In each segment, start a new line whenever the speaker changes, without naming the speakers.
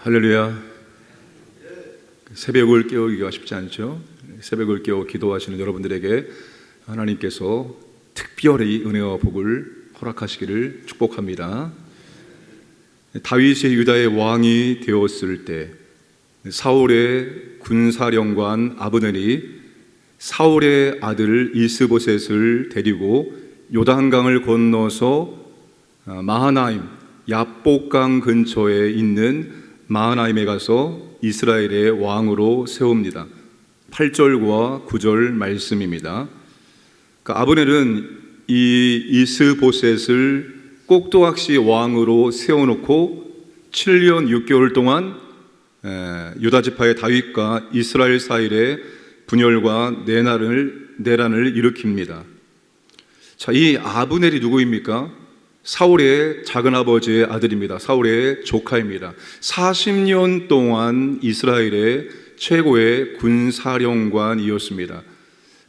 할렐루야. 새벽을 깨우기가 쉽지 않죠. 새벽을 깨워 기도하시는 여러분들에게 하나님께서 특별히 은혜와 복을 허락하시기를 축복합니다. 다윗이 유다의 왕이 되었을 때 사울의 군사령관 아브넬이 사울의 아들 이스보셋을 데리고 요단강을 건너서 마하나임 야복강 근처에 있는 마하나임에 가서 이스라엘의 왕으로 세웁니다. 8절과 9절 말씀입니다. 그러니까 아브넬은 이 이스보셋을 꼭두각시 왕으로 세워놓고 7년 6개월 동안 유다 지파의 다윗과 이스라엘 사이의 분열과 내란을 일으킵니다. 자, 이 아브넬이 누구입니까? 사울의 작은아버지의 아들입니다. 사울의 조카입니다. 40년 동안 이스라엘의 최고의 군사령관이었습니다.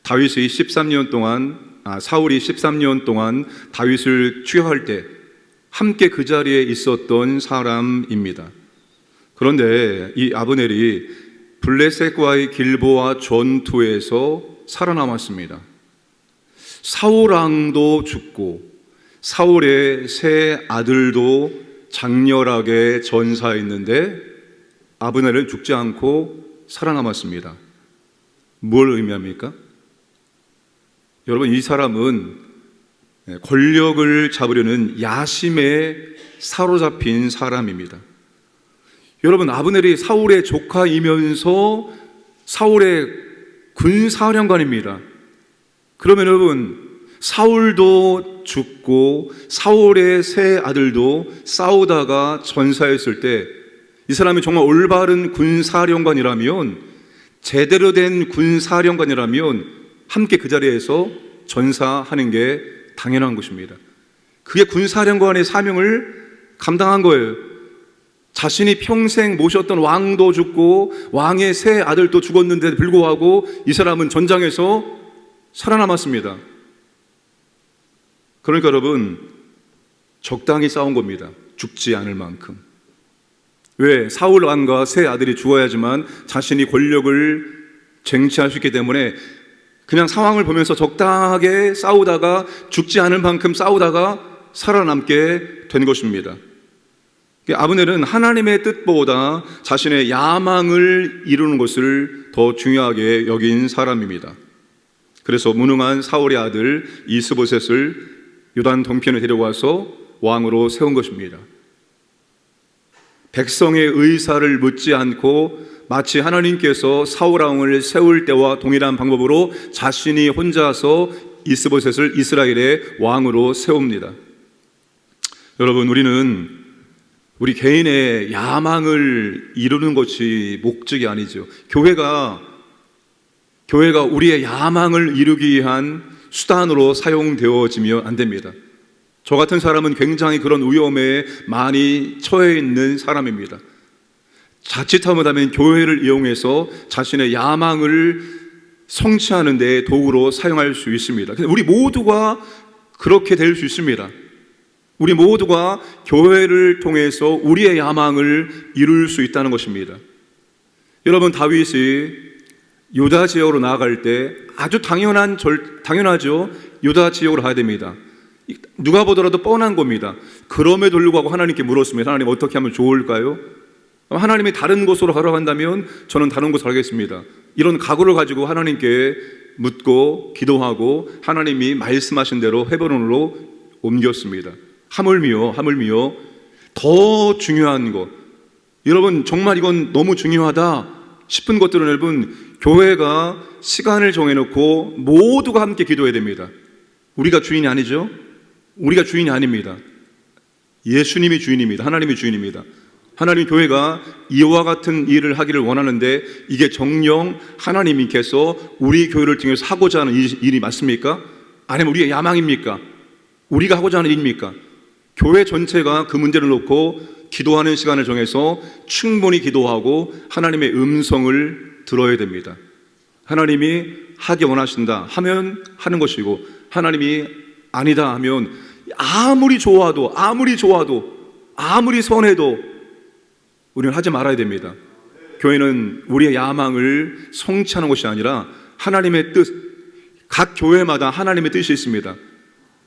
사울이 13년 동안 다윗을 취하할 때 함께 그 자리에 있었던 사람입니다. 그런데 이 아브넬이 블레셋과의 길보아 전투에서 살아남았습니다. 사울 왕도 죽고 사울의 세 아들도 장렬하게 전사했는데 아브넬은 죽지 않고 살아남았습니다. 뭘 의미합니까? 여러분, 이 사람은 권력을 잡으려는 야심에 사로잡힌 사람입니다. 여러분, 아브넬이 사울의 조카이면서 사울의 군사령관입니다. 그러면 여러분, 사울도 죽고 사울의 세 아들도 싸우다가 전사했을 때 이 사람이 정말 올바른 군사령관이라면, 제대로 된 군사령관이라면 함께 그 자리에서 전사하는 게 당연한 것입니다. 그게 군사령관의 사명을 감당한 거예요. 자신이 평생 모셨던 왕도 죽고 왕의 세 아들도 죽었는데도 불구하고 이 사람은 전장에서 살아남았습니다. 그러니까 여러분, 적당히 싸운 겁니다. 죽지 않을 만큼. 왜? 사울 왕과 세 아들이 죽어야지만 자신이 권력을 쟁취할 수 있기 때문에 그냥 상황을 보면서 적당하게 싸우다가 죽지 않을 만큼 싸우다가 살아남게 된 것입니다. 아브넬은 하나님의 뜻보다 자신의 야망을 이루는 것을 더 중요하게 여긴 사람입니다. 그래서 무능한 사울의 아들 이스보셋을 요단 동편에 데려와서 왕으로 세운 것입니다. 백성의 의사를 묻지 않고 마치 하나님께서 사울 왕을 세울 때와 동일한 방법으로 자신이 혼자서 이스보셋을 이스라엘의 왕으로 세웁니다. 여러분, 우리 개인의 야망을 이루는 것이 목적이 아니죠. 교회가 우리의 야망을 이루기 위한 수단으로 사용되어지면 안 됩니다. 저 같은 사람은 굉장히 그런 위험에 많이 처해 있는 사람입니다. 자칫하면 교회를 이용해서 자신의 야망을 성취하는 데 도구로 사용할 수 있습니다. 우리 모두가 그렇게 될 수 있습니다. 우리 모두가 교회를 통해서 우리의 야망을 이룰 수 있다는 것입니다. 여러분, 다윗이 유다 지역으로 나아갈 때 아주 당연하죠. 유다 지역으로 가야 됩니다. 누가 보더라도 뻔한 겁니다. 그럼에도 불구하고 하나님께 물었습니다. 하나님, 어떻게 하면 좋을까요? 하나님이 다른 곳으로 가라고 한다면 저는 다른 곳으로 가겠습니다. 이런 각오를 가지고 하나님께 묻고 기도하고 하나님이 말씀하신 대로 헤브론으로 옮겼습니다. 하물며 더 중요한 것, 여러분, 정말 이건 너무 중요하다 싶은 것들은 여러분, 교회가 시간을 정해놓고 모두가 함께 기도해야 됩니다. 우리가 주인이 아니죠. 우리가 주인이 아닙니다. 예수님이 주인입니다. 하나님이 주인입니다. 하나님, 교회가 이와 같은 일을 하기를 원하는데 이게 정녕 하나님께서 우리 교회를 통해서 하고자 하는 일이 맞습니까? 아니면 우리의 야망입니까? 우리가 하고자 하는 일입니까? 교회 전체가 그 문제를 놓고 기도하는 시간을 정해서 충분히 기도하고 하나님의 음성을 들어야 됩니다. 하나님이 하기 원하신다 하면 하는 것이고, 하나님이 아니다 하면 아무리 좋아도 아무리 선해도 우리는 하지 말아야 됩니다. 교회는 우리의 야망을 성취하는 것이 아니라 하나님의 뜻, 각 교회마다 하나님의 뜻이 있습니다.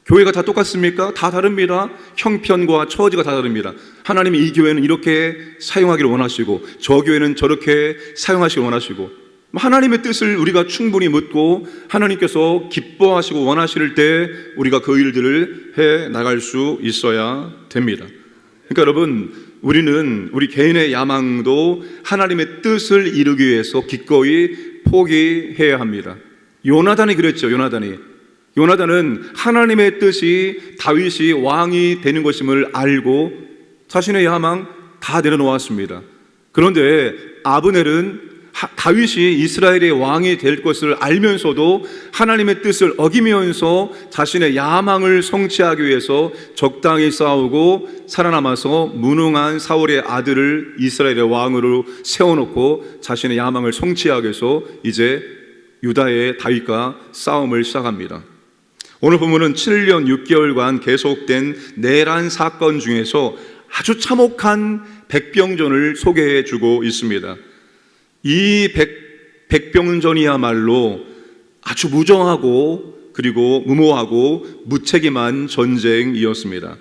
교회가 다 똑같습니까? 다 다릅니다. 형편과 처지가 다 다릅니다. 하나님이 이 교회는 이렇게 사용하기를 원하시고 저 교회는 저렇게 사용하시길 원하시고, 하나님의 뜻을 우리가 충분히 묻고 하나님께서 기뻐하시고 원하실 때 우리가 그 일들을 해 나갈 수 있어야 됩니다. 그러니까 여러분, 우리는 우리 개인의 야망도 하나님의 뜻을 이루기 위해서 기꺼이 포기해야 합니다. 요나단이 그랬죠. 요나단은 하나님의 뜻이 다윗이 왕이 되는 것임을 알고 자신의 야망 다 내려놓았습니다. 그런데 아브넬은 다윗이 이스라엘의 왕이 될 것을 알면서도 하나님의 뜻을 어기면서 자신의 야망을 성취하기 위해서 적당히 싸우고 살아남아서 무능한 사울의 아들을 이스라엘의 왕으로 세워놓고 자신의 야망을 성취하기 위해서 이제 유다의 다윗과 싸움을 시작합니다. 오늘 본문은 7년 6개월간 계속된 내란 사건 중에서 아주 참혹한 백병전을 소개해 주고 있습니다. 이 백병전이야말로 아주 무정하고 그리고 무모하고 무책임한 전쟁이었습니다.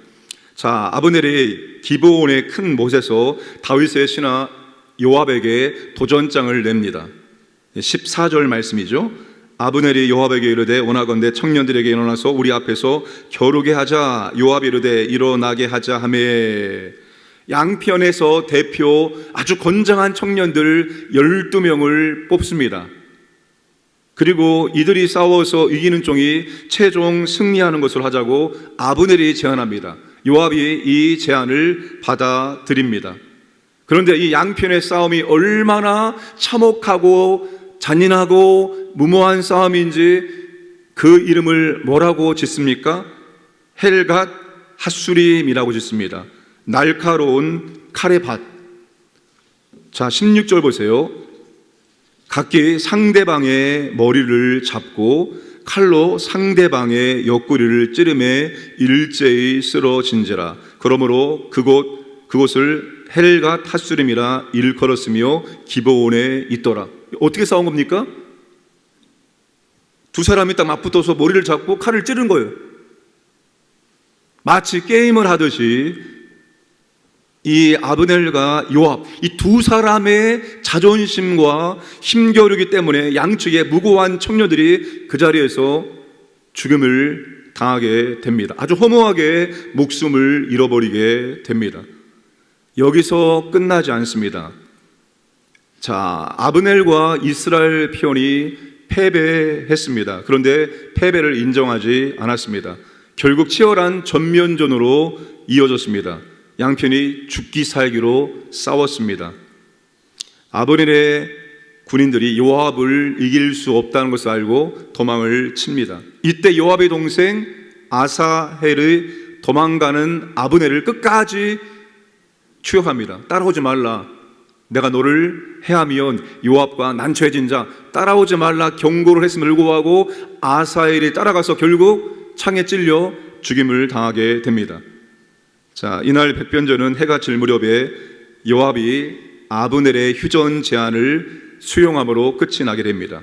자, 아브넬이 기브온의 큰 못에서 다윗의 신하 요압에게 도전장을 냅니다. 14절 말씀이죠. 아브넬이 요압에게 이르되 원하건대 청년들에게 일어나서 우리 앞에서 겨루게 하자. 요압이 이르되 일어나게 하자 하며, 양편에서 대표 아주 건장한 청년들 12명을 뽑습니다. 그리고 이들이 싸워서 이기는 쪽이 최종 승리하는 것을 하자고 아브넬이 제안합니다. 요압이 이 제안을 받아들입니다. 그런데 이 양편의 싸움이 얼마나 참혹하고 잔인하고 무모한 싸움인지 그 이름을 뭐라고 짓습니까? 헬갓 핫수림이라고 짓습니다. 날카로운 칼의 밭. 자, 16절 보세요. 각기 상대방의 머리를 잡고 칼로 상대방의 옆구리를 찌르매 일제히 쓰러진지라. 그러므로 그곳을 헬갓 핫수림이라 일컬었으며 기브온에 있더라. 어떻게 싸운 겁니까? 두 사람이 딱 맞붙어서 머리를 잡고 칼을 찌른 거예요. 마치 게임을 하듯이 이 아브넬과 요압, 이 두 사람의 자존심과 힘겨루기 때문에 양측의 무고한 청년들이 그 자리에서 죽음을 당하게 됩니다. 아주 허무하게 목숨을 잃어버리게 됩니다. 여기서 끝나지 않습니다. 자, 아브넬과 이스라엘 편이 패배했습니다. 그런데 패배를 인정하지 않았습니다. 결국 치열한 전면전으로 이어졌습니다. 양편이 죽기 살기로 싸웠습니다. 아브넬의 군인들이 요압을 이길 수 없다는 것을 알고 도망을 칩니다. 이때 요압의 동생 아사헬의 도망가는 아브넬을 끝까지 추격합니다. 따라오지 말라. 내가 너를 해하면 요압과 난처해진 자, 따라오지 말라 경고를 했음을 불구하고 아사헬이 따라가서 결국 창에 찔려 죽임을 당하게 됩니다. 자, 이날 백병전은 해가 질 무렵에 요압이 아브넬의 휴전 제안을 수용함으로 끝이 나게 됩니다.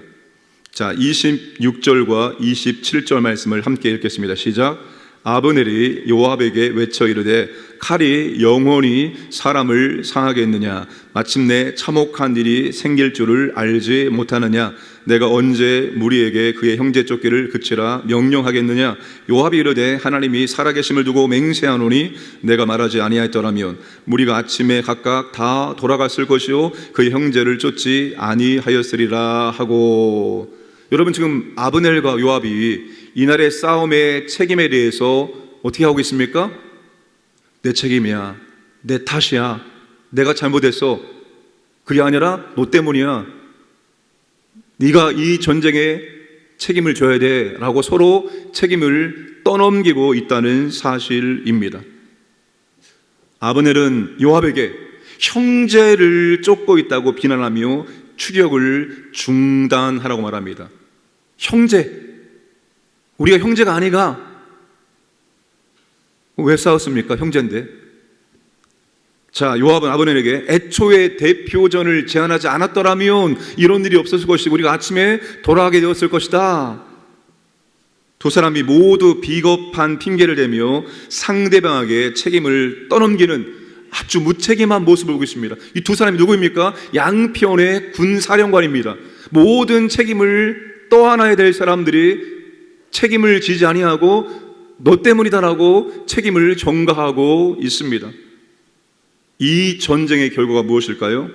자, 26절과 27절 말씀을 함께 읽겠습니다. 시작. 아브넬이 요압에게 외쳐 이르되 칼이 영원히 사람을 상하게 했느냐? 마침내 참혹한 일이 생길 줄을 알지 못하느냐? 내가 언제 무리에게 그의 형제 쫓기를 그치라 명령하겠느냐? 요압이 이르되 하나님이 살아계심을 두고 맹세하노니 내가 말하지 아니하였더라면 무리가 아침에 각각 다 돌아갔을 것이요 그의 형제를 쫓지 아니하였으리라 하고. 여러분, 지금 아브넬과 요압이 이날의 싸움의 책임에 대해서 어떻게 하고 있습니까? 내 책임이야, 내 탓이야, 내가 잘못했어, 그게 아니라 너 때문이야, 네가 이 전쟁에 책임을 져야 돼 라고 서로 책임을 떠넘기고 있다는 사실입니다. 아브넬은 요압에게 형제를 쫓고 있다고 비난하며 추격을 중단하라고 말합니다. 형제, 우리가 형제가 아니가? 왜 싸웠습니까? 형제인데. 자, 요압은 아브넬에게 애초에 대표전을 제안하지 않았더라면 이런 일이 없었을 것이고 우리가 아침에 돌아가게 되었을 것이다. 두 사람이 모두 비겁한 핑계를 대며 상대방에게 책임을 떠넘기는 아주 무책임한 모습을 보고 있습니다. 이 두 사람이 누구입니까? 양편의 군사령관입니다. 모든 책임을 떠안아야 될 사람들이 책임을 지지 아니하고 너 때문이다라고 책임을 전가하고 있습니다. 이 전쟁의 결과가 무엇일까요?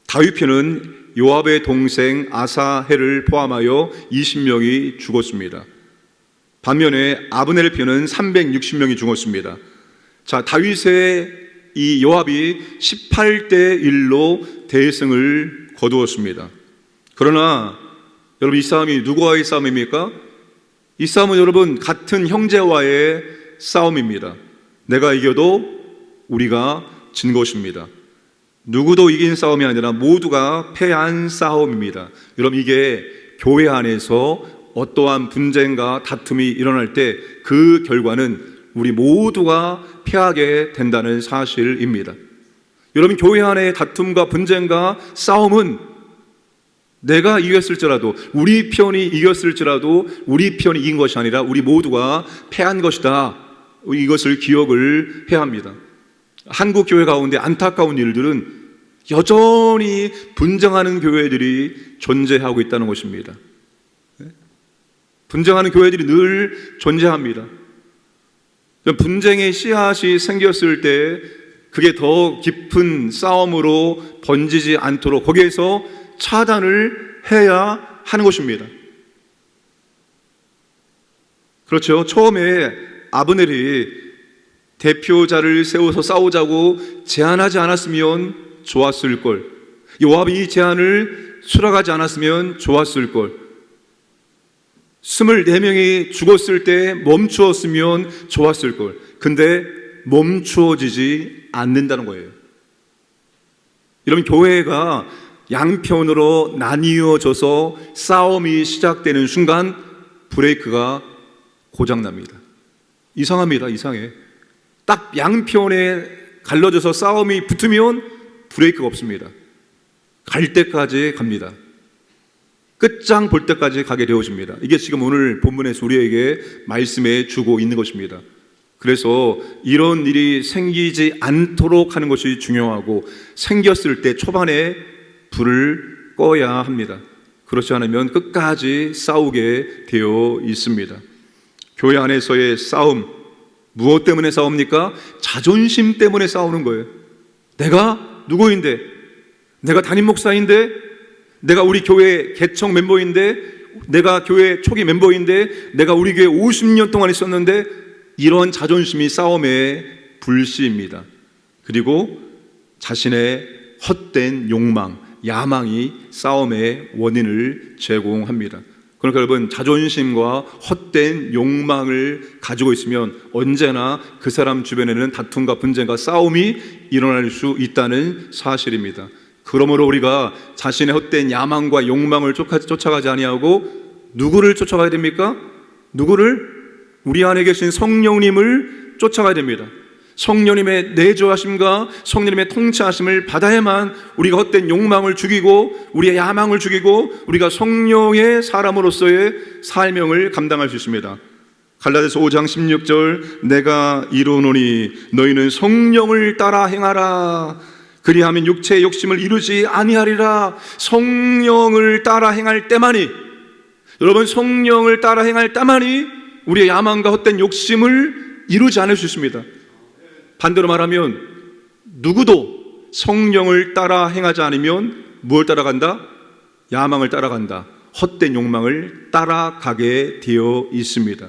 다윗 편은 요압의 동생 아사헬을 포함하여 20명이 죽었습니다. 반면에 아브넬 편은 360명이 죽었습니다. 자, 다윗의 이 요압이 18대 1로 대승을 거두었습니다. 그러나 여러분, 이 싸움이 누구와의 싸움입니까? 이 싸움은 여러분 같은 형제와의 싸움입니다. 내가 이겨도 우리가 진 것입니다. 누구도 이긴 싸움이 아니라 모두가 패한 싸움입니다. 여러분, 이게 교회 안에서 어떠한 분쟁과 다툼이 일어날 때 그 결과는 우리 모두가 패하게 된다는 사실입니다. 여러분, 교회 안의 다툼과 분쟁과 싸움은 내가 이겼을지라도, 우리 편이 이겼을지라도 우리 편이 이긴 것이 아니라 우리 모두가 패한 것이다. 이것을 기억을 해야 합니다. 한국 교회 가운데 안타까운 일들은 여전히 분쟁하는 교회들이 존재하고 있다는 것입니다. 분쟁하는 교회들이 늘 존재합니다. 분쟁의 씨앗이 생겼을 때 그게 더 깊은 싸움으로 번지지 않도록 거기에서 차단을 해야 하는 것입니다. 그렇죠. 처음에 아브넬이 대표자를 세워서 싸우자고 제안하지 않았으면 좋았을 걸. 요압이 이 제안을 수락하지 않았으면 좋았을 걸. 24명이 죽었을 때 멈추었으면 좋았을 걸. 근데 멈추어지지 않는다는 거예요. 여러분, 교회가 양편으로 나뉘어져서 싸움이 시작되는 순간 브레이크가 고장납니다. 이상합니다. 이상해. 딱 양편에 갈라져서 싸움이 붙으면 브레이크가 없습니다. 갈 때까지 갑니다. 끝장 볼 때까지 가게 되어집니다. 이게 지금 오늘 본문에서 우리에게 말씀해 주고 있는 것입니다. 그래서 이런 일이 생기지 않도록 하는 것이 중요하고, 생겼을 때 초반에 불을 꺼야 합니다. 그렇지 않으면 끝까지 싸우게 되어 있습니다. 교회 안에서의 싸움, 무엇 때문에 싸웁니까? 자존심 때문에 싸우는 거예요. 내가 누구인데, 내가 담임 목사인데, 내가 우리 교회 개척 멤버인데, 내가 교회 초기 멤버인데, 내가 우리 교회 50년 동안 있었는데, 이런 자존심이 싸움의 불씨입니다. 그리고 자신의 헛된 욕망, 야망이 싸움의 원인을 제공합니다. 그러니까 여러분, 자존심과 헛된 욕망을 가지고 있으면 언제나 그 사람 주변에는 다툼과 분쟁과 싸움이 일어날 수 있다는 사실입니다. 그러므로 우리가 자신의 헛된 야망과 욕망을 쫓아가지 아니하고 누구를 쫓아가야 됩니까? 누구를? 우리 안에 계신 성령님을 쫓아가야 됩니다. 성령님의 내조하심과 성령님의 통치하심을 받아야만 우리가 헛된 욕망을 죽이고 우리의 야망을 죽이고 우리가 성령의 사람으로서의 사명을 감당할 수 있습니다. 갈라디아서 5장 16절, 내가 이루노니 너희는 성령을 따라 행하라. 그리하면 육체의 욕심을 이루지 아니하리라. 성령을 따라 행할 때만이, 여러분, 성령을 따라 행할 때만이 우리의 야망과 헛된 욕심을 이루지 않을 수 있습니다. 반대로 말하면 누구도 성령을 따라 행하지 않으면 무엇을 따라간다? 야망을 따라간다. 헛된 욕망을 따라가게 되어 있습니다.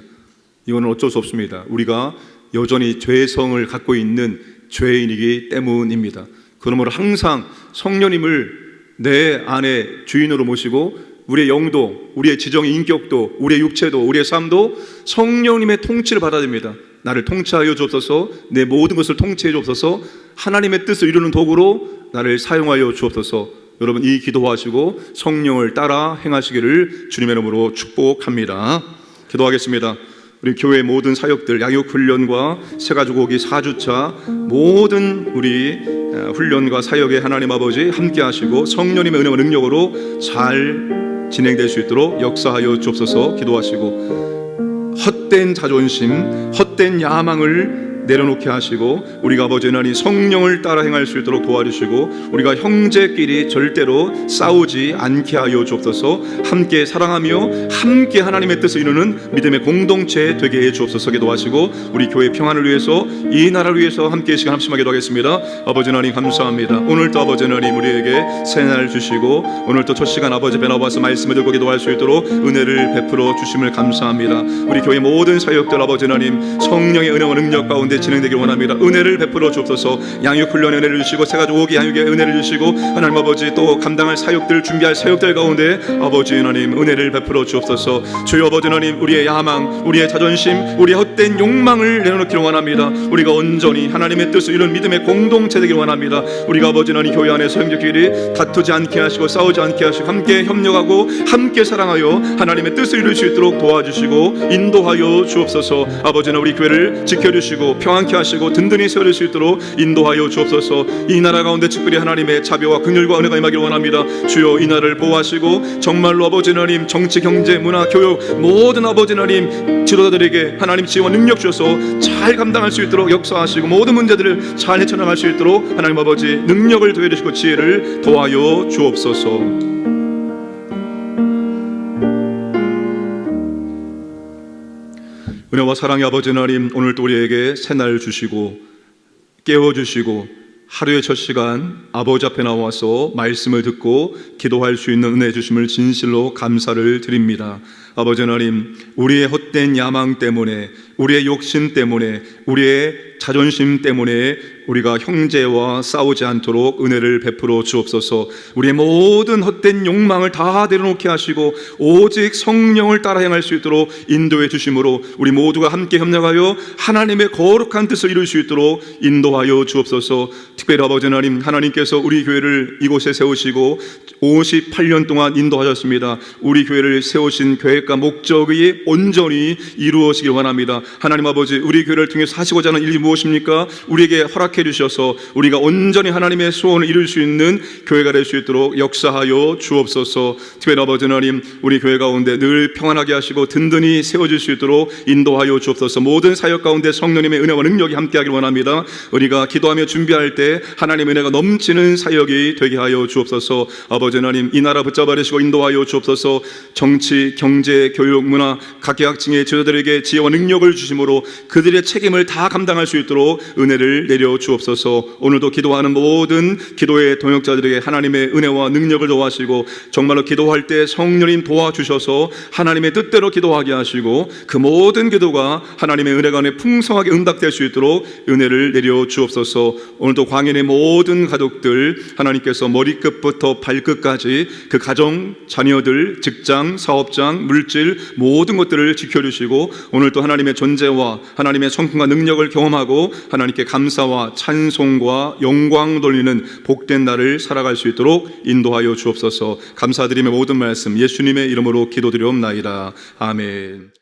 이거는 어쩔 수 없습니다. 우리가 여전히 죄성을 갖고 있는 죄인이기 때문입니다. 그러므로 항상 성령님을 내 안에 주인으로 모시고 우리의 영도, 우리의 지정의 인격도, 우리의 육체도, 우리의 삶도 성령님의 통치를 받아야 됩니다. 나를 통치하여 주옵소서, 내 모든 것을 통치해 주옵소서, 하나님의 뜻을 이루는 도구로 나를 사용하여 주옵소서. 여러분, 이 기도하시고 성령을 따라 행하시기를 주님의 이름으로 축복합니다. 기도하겠습니다. 우리 교회 모든 사역들, 양육훈련과 새가족오기 4주차 모든 우리 훈련과 사역에 하나님 아버지 함께 하시고 성령님의 은혜와 능력으로 잘 진행될 수 있도록 역사하여 주옵소서. 기도하시고 헛된 자존심, 헛된 야망을 내려놓게 하시고 우리가 아버지 하나님 성령을 따라 행할 수 있도록 도와주시고 우리가 형제끼리 절대로 싸우지 않게 하여 주옵소서. 함께 사랑하며 함께 하나님의 뜻을 이루는 믿음의 공동체 되게 해 주옵소서. 기도하시고 우리 교회 평안을 위해서 이 나라를 위해서 함께 시간 합심하게 기도하겠습니다. 아버지 하나님 감사합니다. 오늘도 아버지 하나님 우리에게 새날 주시고 오늘도 첫 시간 아버지 배 나와서 말씀을 듣고 기도할 수 있도록 은혜를 베풀어 주심을 감사합니다. 우리 교회 모든 사역들 아버지 하나님 성령의 은혜와 능력 가운데 진행되길 원합니다. 은혜를 베풀어 주옵소서. 양육훈련의 은혜를 주시고 새가족오기 양육의 은혜를 주시고 하나님 아버지 또 감당할 사역들 준비할 사역들 가운데 아버지 하나님 은혜를 베풀어 주옵소서. 주여 아버지 하나님 우리의 야망, 우리의 자존심, 우리의 헛된 욕망을 내려놓기를 원합니다. 우리가 온전히 하나님의 뜻을 이룬 믿음의 공동체 되길 원합니다. 우리가 아버지 하나님 교회 안에서 형제끼리 다투지 않게 하시고 싸우지 않게 하시고 함께 협력하고 함께 사랑하여 하나님의 뜻을 이룰 수 있도록 도와주시고 인도하여 주옵소서. 아버지 하나님 우리 교회를 지켜주시고 평안케 하시고 든든히 세워줄 수 있도록 인도하여 주옵소서. 이 나라 가운데 특별히 하나님의 자비와 긍휼과 은혜가 임하길 원합니다. 주여 이 나라를 보호하시고 정말로 아버지 하나님 정치, 경제, 문화, 교육 모든 아버지 하나님 지도자들에게 하나님 지혜와 능력 주셔서 잘 감당할 수 있도록 역사하시고 모든 문제들을 잘 헤쳐나갈 수 있도록 하나님 아버지 능력을 더해주시고 지혜를 더하여 주옵소서. 은혜와 사랑의 아버지 하나님 오늘도 우리에게 새날 주시고 깨워주시고 하루의 첫 시간 아버지 앞에 나와서 말씀을 듣고 기도할 수 있는 은혜 주심을 진실로 감사를 드립니다. 아버지 하나님 우리의 헛된 야망 때문에 우리의 욕심 때문에 우리의 자존심 때문에 우리가 형제와 싸우지 않도록 은혜를 베풀어 주옵소서. 우리의 모든 헛된 욕망을 다 내려놓게 하시고 오직 성령을 따라 행할 수 있도록 인도해 주심으로 우리 모두가 함께 협력하여 하나님의 거룩한 뜻을 이룰 수 있도록 인도하여 주옵소서. 특별히 아버지 하나님 하나님께서 우리 교회를 이곳에 세우시고 58년 동안 인도하셨습니다. 우리 교회를 세우신 계획과 목적이 온전히 이루어지길 원합니다. 하나님 아버지 우리 교회를 통해서 하시고자 하는 일이 무엇입니까? 우리에게 허락해 주셔서 우리가 온전히 하나님의 소원을 이룰 수 있는 교회가 될 수 있도록 역사하여 주옵소서. 특별히 아버지 하나님 우리 교회 가운데 늘 평안하게 하시고 든든히 세워질 수 있도록 인도하여 주옵소서. 모든 사역 가운데 성령님의 은혜와 능력이 함께하길 원합니다. 우리가 기도하며 준비할 때 하나님의 은혜가 넘치는 사역이 되게 하여 주옵소서. 아버지 하나님 이 나라 붙잡아 주시고 인도하여 주옵소서. 정치, 경제, 교육, 문화 각계각층의 지도자들에게 지혜와 능력을 주심으로 그들의 책임을 다 감당할 수 있도록 은혜를 내려 주옵소서. 오늘도 기도하는 모든 기도의 동역자들에게 하나님의 은혜와 능력을 도와주시고 정말로 기도할 때 성령님 도와주셔서 하나님의 뜻대로 기도하게 하시고 그 모든 기도가 하나님의 은혜가 안에 풍성하게 응답될 수 있도록 은혜를 내려 주옵소서. 오늘도 광연의 모든 가족들 하나님께서 머리끝부터 발끝까지 그 가정, 자녀들, 직장, 사업장, 물질 모든 것들을 지켜주시고 오늘도 하나님의 존재와 하나님의 성품과 능력을 경험하고 하나님께 감사와 찬송과 영광 돌리는 복된 날을 살아갈 수 있도록 인도하여 주옵소서. 감사드리며 모든 말씀 예수님의 이름으로 기도드리옵나이다. 아멘.